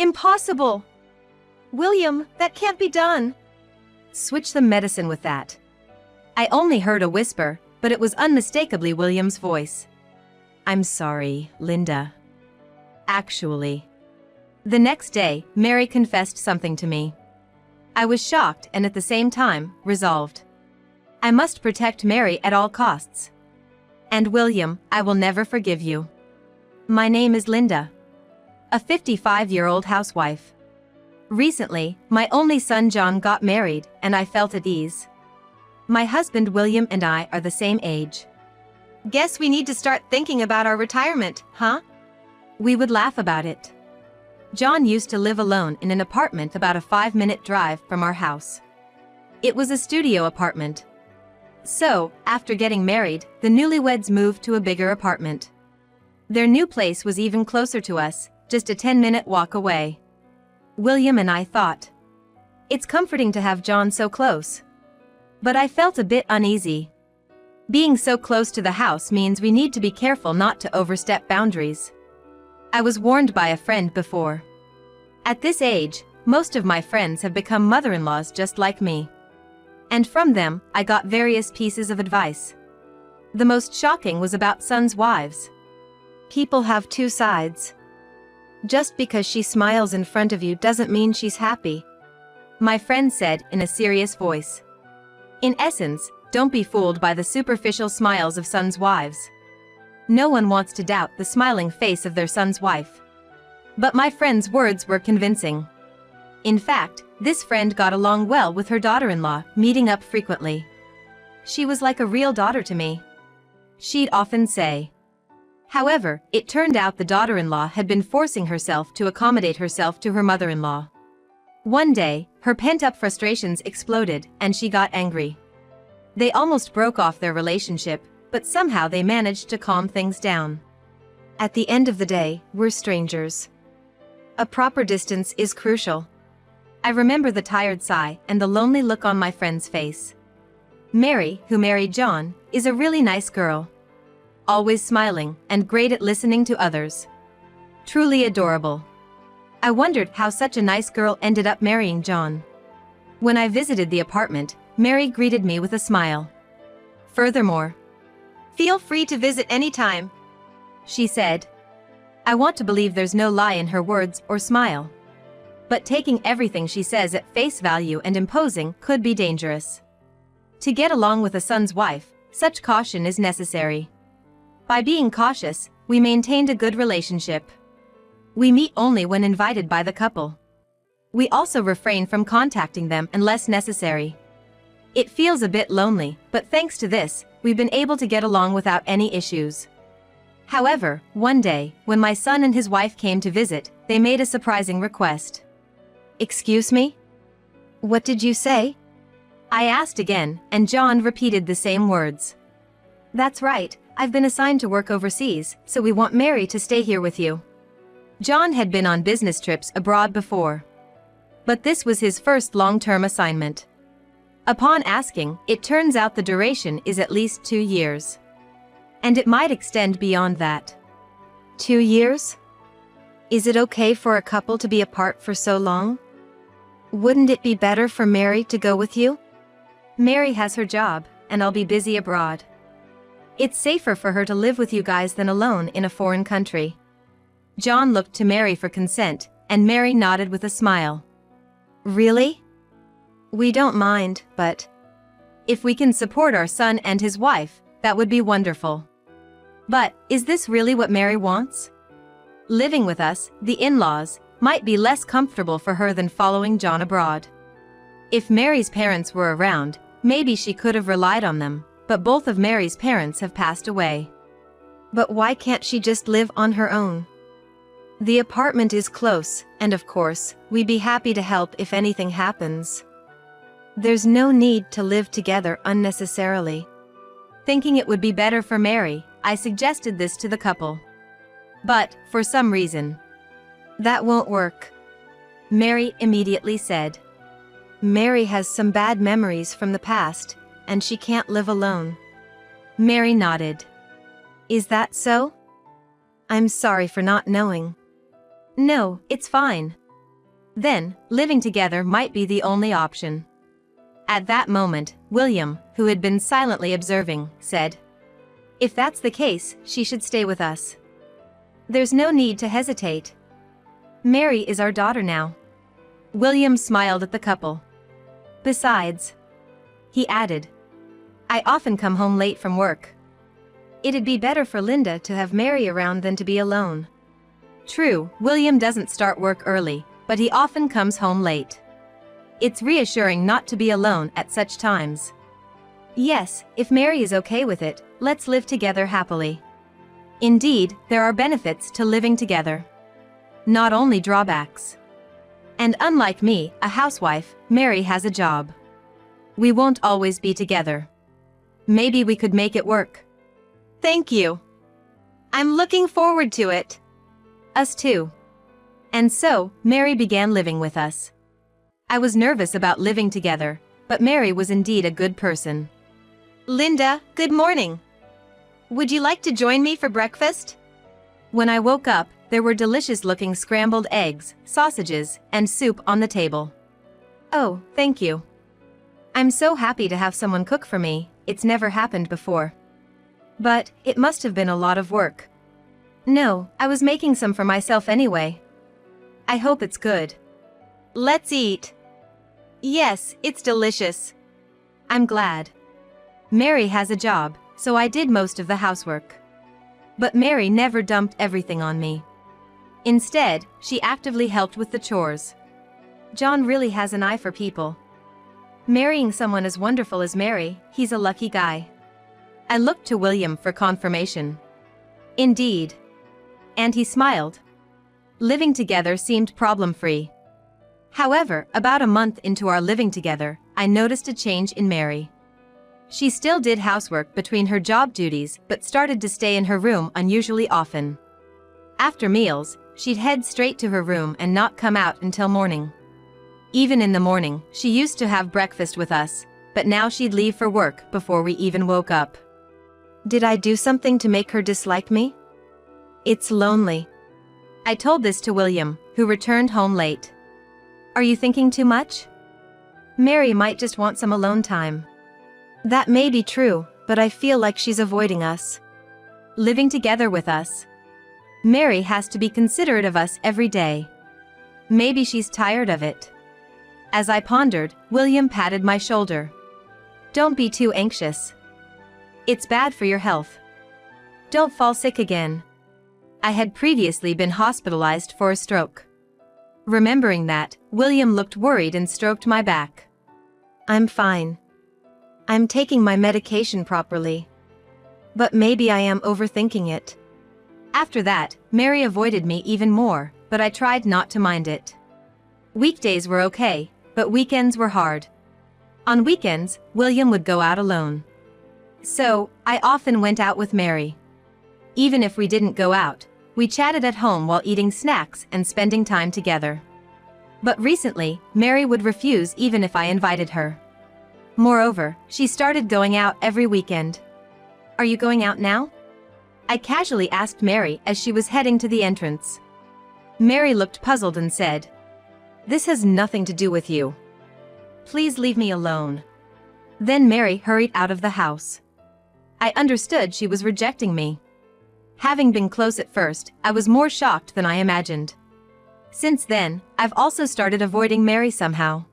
Impossible! William, that can't be done. Switch the medicine with that. I only heard a whisper, but it was unmistakably William's voice. I'm sorry, Linda. Actually. The next day, Mary confessed something to me. I was shocked and at the same time, resolved. I must protect Mary at all costs. And William, I will never forgive you. My name is Linda. A 55-year-old housewife. Recently, my only son John got married, and I felt at ease. My husband William and I are the same age. Guess we need to start thinking about our retirement, huh? We would laugh about it. John used to live alone in an apartment about a 5-minute drive from our house. It was a studio apartment. So, after getting married, the newlyweds moved to a bigger apartment. Their new place was even closer to us, just a 10-minute walk away. William and I thought, it's comforting to have John so close. But I felt a bit uneasy. Being so close to the house means we need to be careful not to overstep boundaries. I was warned by a friend before. At this age, most of my friends have become mother-in-laws just like me. And from them, I got various pieces of advice. The most shocking was about sons' wives. People have two sides. Just because she smiles in front of you doesn't mean she's happy. My friend said in a serious voice. In essence, don't be fooled by the superficial smiles of sons' wives. No one wants to doubt the smiling face of their son's wife. But my friend's words were convincing. In fact, this friend got along well with her daughter-in-law, meeting up frequently. She was like a real daughter to me. She'd often say. However, it turned out the daughter-in-law had been forcing herself to accommodate herself to her mother-in-law. One day, her pent-up frustrations exploded and she got angry. They almost broke off their relationship, but somehow they managed to calm things down. At the end of the day, we're strangers. A proper distance is crucial. I remember the tired sigh and the lonely look on my friend's face. Mary, who married John, is a really nice girl. Always smiling and great at listening to others. Truly adorable. I wondered how such a nice girl ended up marrying John. When I visited the apartment, Mary greeted me with a smile. Furthermore, feel free to visit anytime, she said. I want to believe there's no lie in her words or smile. But taking everything she says at face value and imposing could be dangerous. To get along with a son's wife, such caution is necessary. By being cautious, we maintained a good relationship. We meet only when invited by the couple. We also refrain from contacting them unless necessary. It feels a bit lonely, but thanks to this, we've been able to get along without any issues. However, one day, when my son and his wife came to visit, they made a surprising request. Excuse me? What did you say? I asked again, and John repeated the same words. That's right, I've been assigned to work overseas, so we want Mary to stay here with you. John had been on business trips abroad before. But this was his first long-term assignment. Upon asking, it turns out the duration is at least 2 years. And it might extend beyond that. 2 years? Is it okay for a couple to be apart for so long? Wouldn't it be better for Mary to go with you? Mary has her job, and I'll be busy abroad. It's safer for her to live with you guys than alone in a foreign country. John looked to Mary for consent, and Mary nodded with a smile. Really? We don't mind, but if we can support our son and his wife, that would be wonderful. But, is this really what Mary wants? Living with us, the in-laws, might be less comfortable for her than following John abroad. If Mary's parents were around, maybe she could have relied on them, but both of Mary's parents have passed away. But why can't she just live on her own? The apartment is close, and of course, we'd be happy to help if anything happens. There's no need to live together unnecessarily. Thinking it would be better for Mary, I suggested this to the couple. But, for some reason, that won't work. Mary immediately said. Mary has some bad memories from the past, and she can't live alone. Mary nodded. Is that so? I'm sorry for not knowing. No, it's fine. Then, living together might be the only option. At that moment, William, who had been silently observing, said, "If that's the case, she should stay with us. There's no need to hesitate. Mary is our daughter now." William smiled at the couple. "Besides," he added, "I often come home late from work. It'd be better for Linda to have Mary around than to be alone." True, William doesn't start work early, but he often comes home late. It's reassuring not to be alone at such times. Yes, if Mary is okay with it, let's live together happily. Indeed, there are benefits to living together. Not only drawbacks. And unlike me, a housewife, Mary has a job. We won't always be together. Maybe we could make it work. Thank you. I'm looking forward to it. Us too. And so, Mary began living with us. I was nervous about living together, but Mary was indeed a good person. "Linda, good morning. Would you like to join me for breakfast?" When I woke up, there were delicious-looking scrambled eggs, sausages, and soup on the table. "Oh, thank you. I'm so happy to have someone cook for me, it's never happened before. But, it must have been a lot of work." "No, I was making some for myself anyway. I hope it's good." "Let's eat." "Yes, it's delicious." "I'm glad." Mary has a job, so I did most of the housework. But Mary never dumped everything on me. Instead, she actively helped with the chores. John really has an eye for people. Marrying someone as wonderful as Mary, he's a lucky guy. I looked to William for confirmation. Indeed. And he smiled. Living together seemed problem-free. However, about a month into our living together, I noticed a change in Mary. She still did housework between her job duties but started to stay in her room unusually often. After meals, she'd head straight to her room and not come out until morning. Even in the morning, she used to have breakfast with us, but now she'd leave for work before we even woke up. Did I do something to make her dislike me? It's lonely. I told this to William, who returned home late. Are you thinking too much? Mary might just want some alone time. That may be true, but I feel like she's avoiding us. Living together with us. Mary has to be considerate of us every day. Maybe she's tired of it. As I pondered, William patted my shoulder. Don't be too anxious. It's bad for your health. Don't fall sick again. I had previously been hospitalized for a stroke. Remembering that, William looked worried and stroked my back. I'm fine. I'm taking my medication properly. But maybe I am overthinking it. After that, Mary avoided me even more, but I tried not to mind it. Weekdays were okay, but weekends were hard. On weekends, William would go out alone. So, I often went out with Mary. Even if we didn't go out, we chatted at home while eating snacks and spending time together. But recently, Mary would refuse even if I invited her. Moreover, she started going out every weekend. Are you going out now? I casually asked Mary as she was heading to the entrance. Mary looked puzzled and said, "This has nothing to do with you. Please leave me alone." Then Mary hurried out of the house. I understood she was rejecting me. Having been close at first, I was more shocked than I imagined. Since then, I've also started avoiding Mary somehow.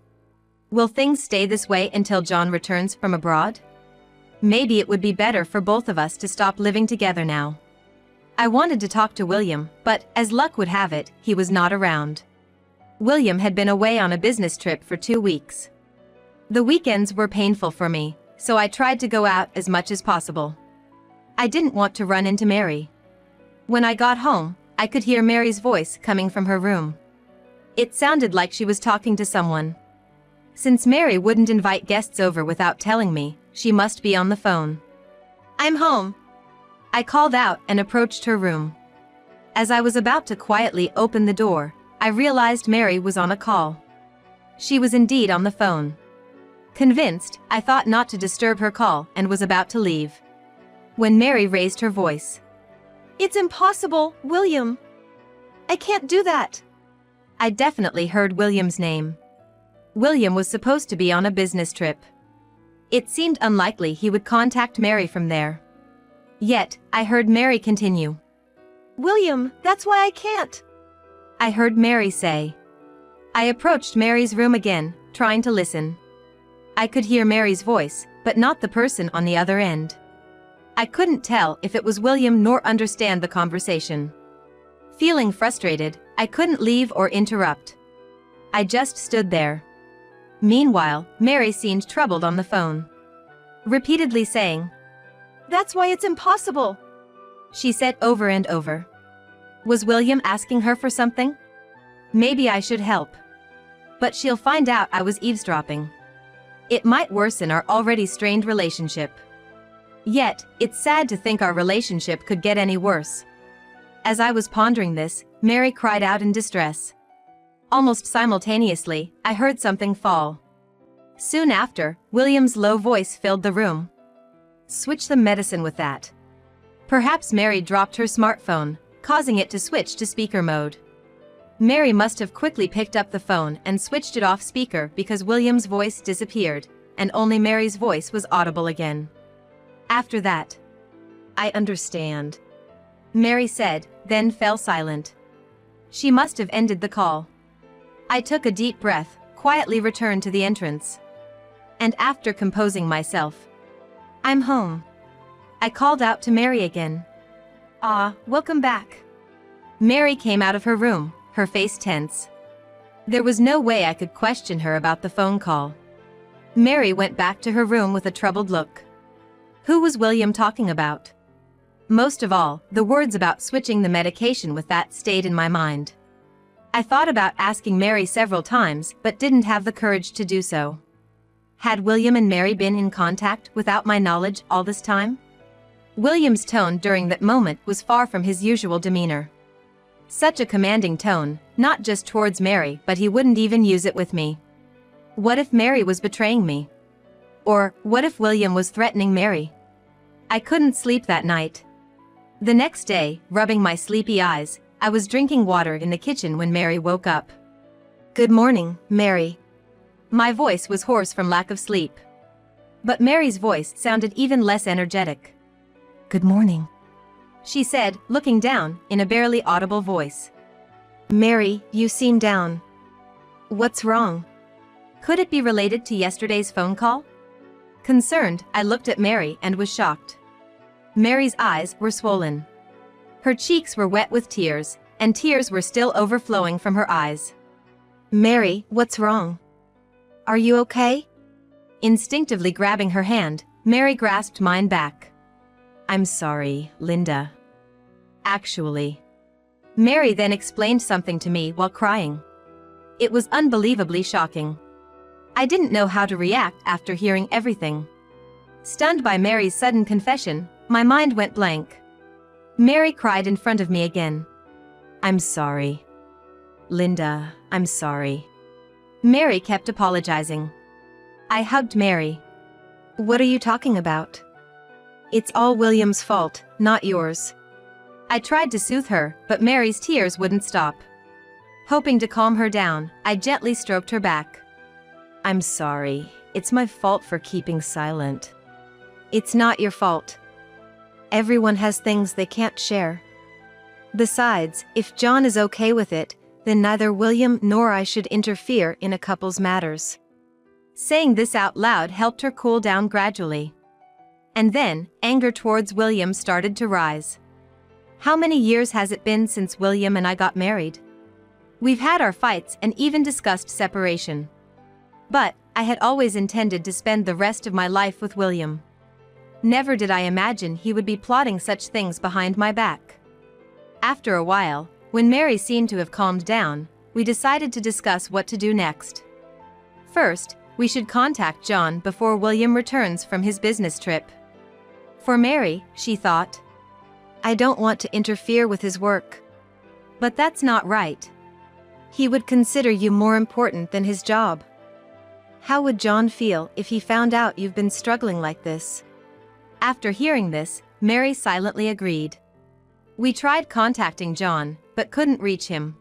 Will things stay this way until John returns from abroad? Maybe it would be better for both of us to stop living together now. I wanted to talk to William, but, as luck would have it, he was not around. William had been away on a business trip for 2 weeks. The weekends were painful for me, so I tried to go out as much as possible. I didn't want to run into Mary. When I got home, I could hear Mary's voice coming from her room. It sounded like she was talking to someone. Since Mary wouldn't invite guests over without telling me, she must be on the phone. I'm home. I called out and approached her room. As I was about to quietly open the door, I realized Mary was on a call. She was indeed on the phone. Convinced, I thought not to disturb her call and was about to leave. When Mary raised her voice. It's impossible, William. I can't do that. I definitely heard William's name. William was supposed to be on a business trip. It seemed unlikely he would contact Mary from there. Yet, I heard Mary continue. William, that's why I can't. I heard Mary say. I approached Mary's room again, trying to listen. I could hear Mary's voice, but not the person on the other end. I couldn't tell if it was William nor understand the conversation. Feeling frustrated, I couldn't leave or interrupt. I just stood there. Meanwhile, Mary seemed troubled on the phone. Repeatedly saying, That's why it's impossible, she said over and over. Was William asking her for something? Maybe I should help. But she'll find out I was eavesdropping. It might worsen our already strained relationship. Yet, it's sad to think our relationship could get any worse. As I was pondering this, Mary cried out in distress. Almost simultaneously, I heard something fall. Soon after, William's low voice filled the room. Switch the medicine with that. Perhaps Mary dropped her smartphone, causing it to switch to speaker mode. Mary must have quickly picked up the phone and switched it off speaker because William's voice disappeared, and only Mary's voice was audible again. After that, I understand, Mary said, then fell silent. She must have ended the call. I took a deep breath, quietly returned to the entrance. And after composing myself, I'm home. I called out to Mary again. Ah, welcome back. Mary came out of her room, her face tense. There was no way I could question her about the phone call. Mary went back to her room with a troubled look. Who was William talking about? Most of all, the words about switching the medication with that stayed in my mind. I thought about asking Mary several times, but didn't have the courage to do so. Had William and Mary been in contact without my knowledge all this time? William's tone during that moment was far from his usual demeanor. Such a commanding tone, not just towards Mary, but he wouldn't even use it with me. What if Mary was betraying me? Or, what if William was threatening Mary? I couldn't sleep that night. The next day, rubbing my sleepy eyes, I was drinking water in the kitchen when Mary woke up. Good morning, Mary. My voice was hoarse from lack of sleep. But Mary's voice sounded even less energetic. Good morning, she said, looking down, in a barely audible voice. Mary, you seem down. What's wrong? Could it be related to yesterday's phone call? Concerned, I looked at Mary and was shocked. Mary's eyes were swollen. Her cheeks were wet with tears, and tears were still overflowing from her eyes. Mary, what's wrong? Are you okay? Instinctively grabbing her hand, Mary grasped mine back. I'm sorry, Linda. Actually. Mary then explained something to me while crying. It was unbelievably shocking. I didn't know how to react after hearing everything. Stunned by Mary's sudden confession, my mind went blank. Mary cried in front of me again. I'm sorry. Linda, I'm sorry. Mary kept apologizing. I hugged Mary. What are you talking about? It's all William's fault, not yours. I tried to soothe her, but Mary's tears wouldn't stop. Hoping to calm her down, I gently stroked her back. I'm sorry. It's my fault for keeping silent. It's not your fault. Everyone has things they can't share. Besides, if John is okay with it, then neither William nor I should interfere in a couple's matters. Saying this out loud helped her cool down gradually. And then, anger towards William started to rise. How many years has it been since William and I got married? We've had our fights and even discussed separation. But, I had always intended to spend the rest of my life with William. Never did I imagine he would be plotting such things behind my back. After a while, when Mary seemed to have calmed down, we decided to discuss what to do next. First, we should contact John before William returns from his business trip. For Mary, she thought, I don't want to interfere with his work. But that's not right. He would consider you more important than his job. How would John feel if he found out you've been struggling like this? After hearing this, Mary silently agreed. We tried contacting John, but couldn't reach him.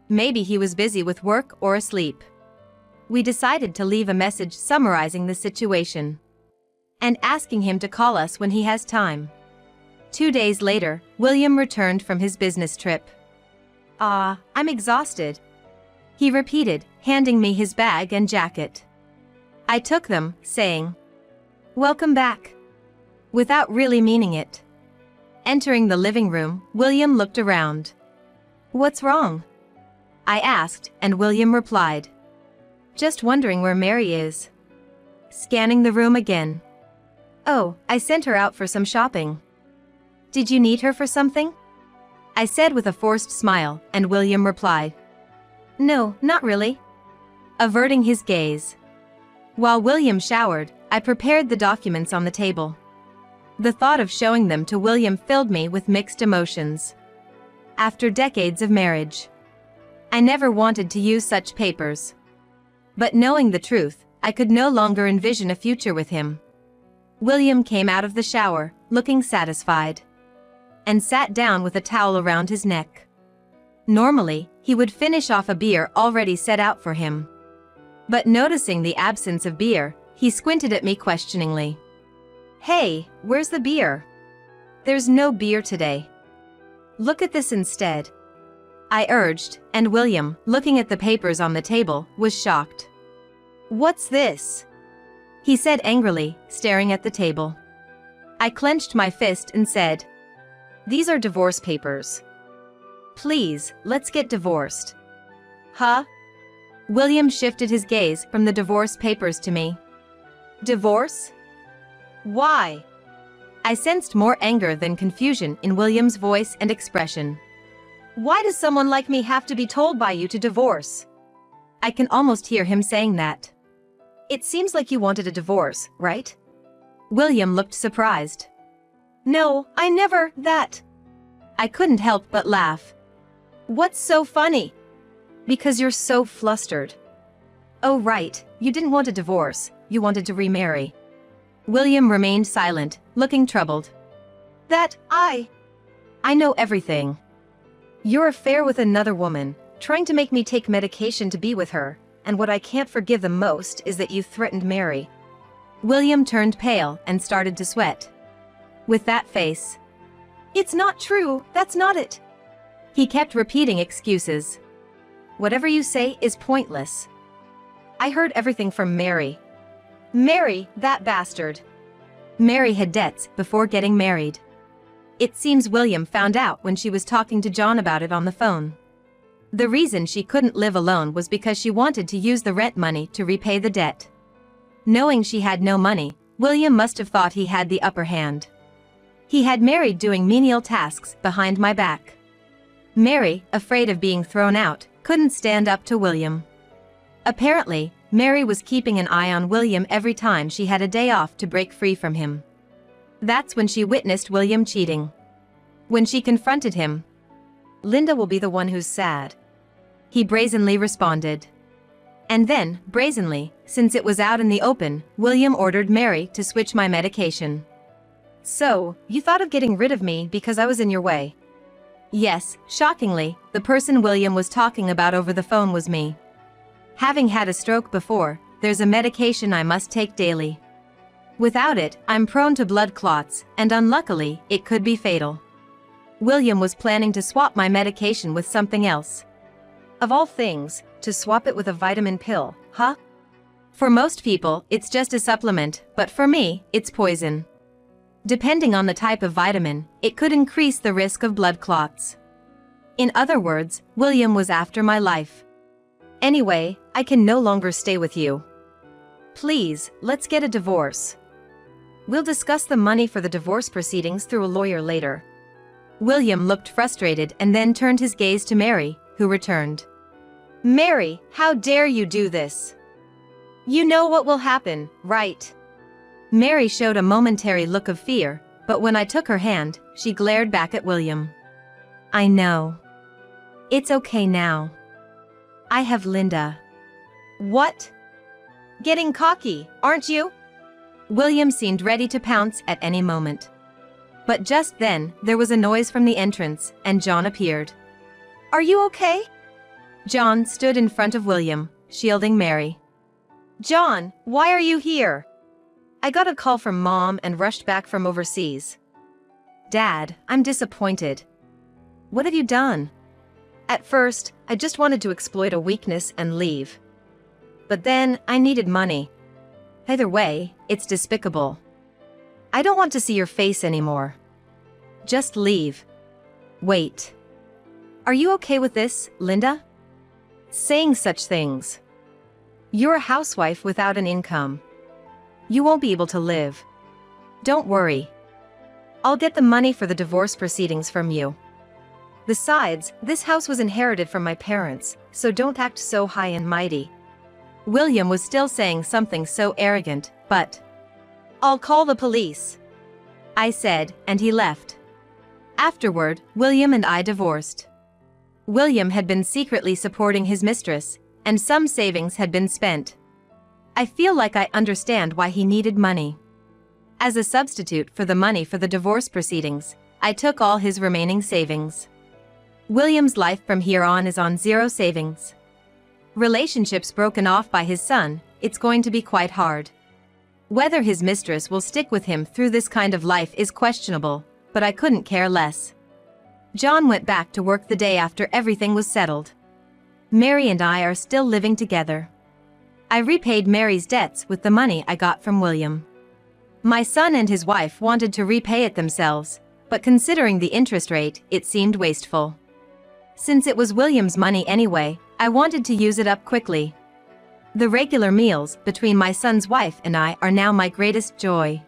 Maybe he was busy with work or asleep. We decided to leave a message summarizing the situation and asking him to call us when he has time. 2 days later, William returned from his business trip. I'm exhausted," he repeated, handing me his bag and jacket. I took them, saying, "Welcome back," without really meaning it. Entering the living room, William looked around. "What's wrong?" I asked, and William replied, "Just wondering where Mary is." Scanning the room again. "Oh, I sent her out for some shopping." "Did you need her for something?" I said with a forced smile, and William replied, "No, not really," averting his gaze. While William showered, I prepared the documents on the table. The thought of showing them to William filled me with mixed emotions. After decades of marriage, I never wanted to use such papers. But knowing the truth, I could no longer envision a future with him. William came out of the shower, looking satisfied, and sat down with a towel around his neck. Normally, he would finish off a beer already set out for him. But noticing the absence of beer, he squinted at me questioningly. "Hey, where's the beer?" "There's no beer today. Look at this instead," I urged, and William, looking at the papers on the table, was shocked. "What's this?" he said angrily, staring at the table. I clenched my fist and said, "These are divorce papers. Please, let's get divorced." "Huh?" William shifted his gaze from the divorce papers to me. "Divorce? Why?" I sensed more anger than confusion in William's voice and expression. "Why does someone like me have to be told by you to divorce?" I can almost hear him saying that. "It seems like you wanted a divorce, right?" William looked surprised. "No, I never, that." I couldn't help but laugh. "What's so funny?" "Because you're so flustered." "Oh right, you didn't want a divorce, you wanted to remarry." William remained silent, looking troubled. I know everything. Your affair with another woman, trying to make me take medication to be with her, and what I can't forgive the most is that you threatened Mary." William turned pale and started to sweat. With that face. "It's not true, that's not it." He kept repeating excuses. "Whatever you say is pointless. I heard everything from Mary." "Mary, that bastard." Mary had debts before getting married. It seems William found out when she was talking to John about it on the phone. The reason she couldn't live alone was because she wanted to use the rent money to repay the debt. Knowing she had no money, William must have thought he had the upper hand. He had Mary doing menial tasks behind my back. Mary, afraid of being thrown out, couldn't stand up to William. Apparently, Mary was keeping an eye on William every time she had a day off to break free from him. That's when she witnessed William cheating. When she confronted him, "Linda will be the one who's sad," he brazenly responded. And then, brazenly, since it was out in the open, William ordered Mary to switch my medication. "So, you thought of getting rid of me because I was in your way?" Yes, shockingly, the person William was talking about over the phone was me. Having had a stroke before, there's a medication I must take daily. Without it, I'm prone to blood clots, and unluckily, it could be fatal. William was planning to swap my medication with something else. Of all things, to swap it with a vitamin pill, huh? For most people, it's just a supplement, but for me, it's poison. Depending on the type of vitamin, it could increase the risk of blood clots. In other words, William was after my life. "Anyway, I can no longer stay with you. Please, let's get a divorce. We'll discuss the money for the divorce proceedings through a lawyer later." William looked frustrated and then turned his gaze to Mary, who returned. "Mary, how dare you do this? You know what will happen, right?" Mary showed a momentary look of fear, but when I took her hand, she glared back at William. "I know. It's okay now. I have Linda." "What? Getting cocky, aren't you?" William seemed ready to pounce at any moment. But just then, there was a noise from the entrance, and John appeared. "Are you okay?" John stood in front of William, shielding Mary. John, why are you here? I got a call from Mom and rushed back from overseas. Dad, I'm disappointed. What have you done? At first, I just wanted to exploit a weakness and leave. But then, I needed money. Either way, it's despicable. I don't want to see your face anymore. Just leave. Wait. Are you okay with this, Linda? Saying such things. You're a housewife without an income. You won't be able to live. Don't worry. I'll get the money for the divorce proceedings from you. Besides, this house was inherited from my parents, so don't act so high and mighty. William was still saying something so arrogant, but I'll call the police, I said, and he left. Afterward, William and I divorced. William had been secretly supporting his mistress, and some savings had been spent. I feel like I understand why he needed money. As a substitute for the money for the divorce proceedings, I took all his remaining savings. William's life from here on is on zero savings. Relationships broken off by his son, it's going to be quite hard. Whether his mistress will stick with him through this kind of life is questionable, but I couldn't care less. John went back to work the day after everything was settled. Mary and I are still living together. I repaid Mary's debts with the money I got from William. My son and his wife wanted to repay it themselves, but considering the interest rate, it seemed wasteful. Since it was William's money anyway, I wanted to use it up quickly. The regular meals between my son's wife and I are now my greatest joy.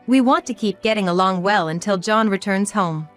We want to keep getting along well until John returns home.